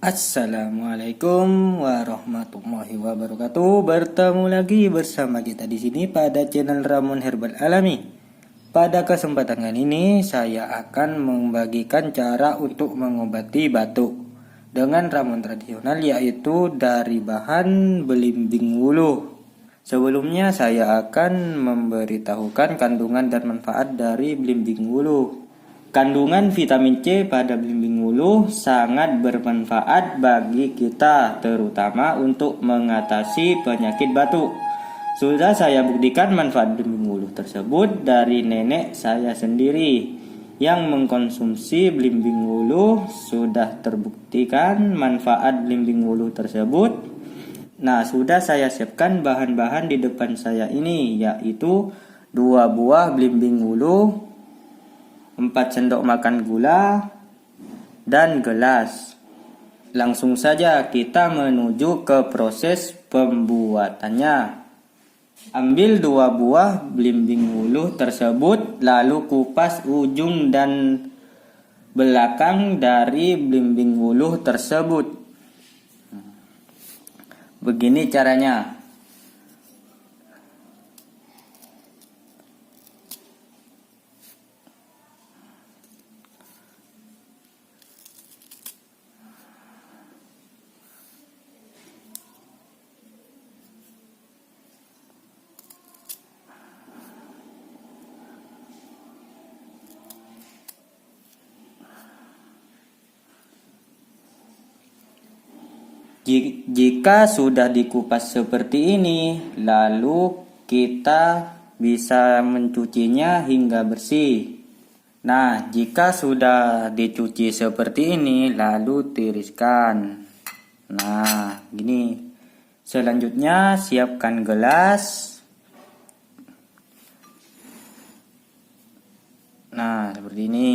Assalamualaikum warahmatullahi wabarakatuh. Bertemu lagi bersama kita di sini pada channel Ramon Herbal Alami. Pada kesempatan kali ini saya akan membagikan cara untuk mengobati batuk dengan ramuan tradisional, yaitu dari bahan belimbing wuluh. Sebelumnya saya akan memberitahukan kandungan dan manfaat dari belimbing wuluh. Kandungan vitamin C pada belimbing wuluh sangat bermanfaat bagi kita, terutama untuk mengatasi penyakit batuk. Sudah saya buktikan manfaat belimbing wuluh tersebut dari nenek saya sendiri yang mengkonsumsi belimbing wuluh. Sudah terbuktikan manfaat belimbing wuluh tersebut. Nah, sudah saya siapkan bahan-bahan di depan saya ini, yaitu 2 buah belimbing wuluh, 4 sendok makan gula, dan gelas. Langsung saja kita menuju ke proses pembuatannya. Ambil 2 buah belimbing wuluh tersebut, lalu kupas ujung dan belakang dari belimbing wuluh tersebut. Begini caranya. Jika sudah dikupas seperti ini, lalu kita bisa mencucinya hingga bersih. Nah, jika sudah dicuci seperti ini, lalu tiriskan. Nah, gini. Selanjutnya siapkan gelas. Nah, seperti ini.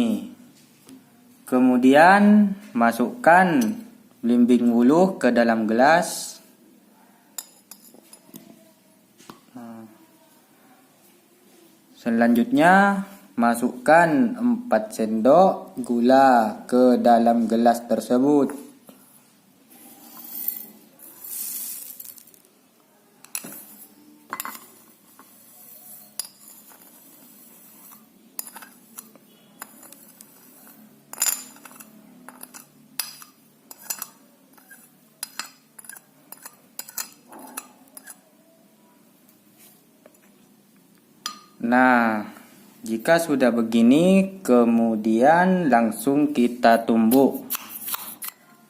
Kemudian masukkan belimbing wuluh ke dalam gelas. Selanjutnya masukkan 4 sendok gula ke dalam gelas tersebut. Nah, jika sudah begini, kemudian langsung kita tumbuk.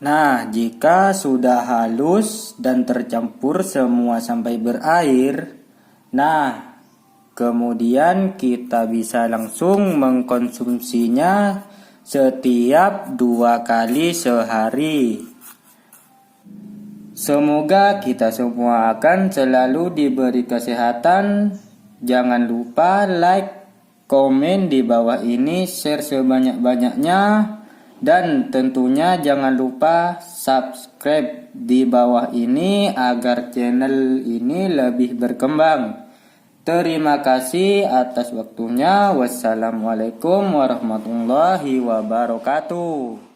Nah, jika sudah halus dan tercampur semua sampai berair, nah, kemudian kita bisa langsung mengkonsumsinya setiap 2 kali sehari. Semoga kita semua akan selalu diberi kesehatan. Jangan lupa like, komen di bawah ini, share sebanyak-banyaknya, dan tentunya jangan lupa subscribe di bawah ini agar channel ini lebih berkembang. Terima kasih atas waktunya. Wassalamualaikum warahmatullahi wabarakatuh.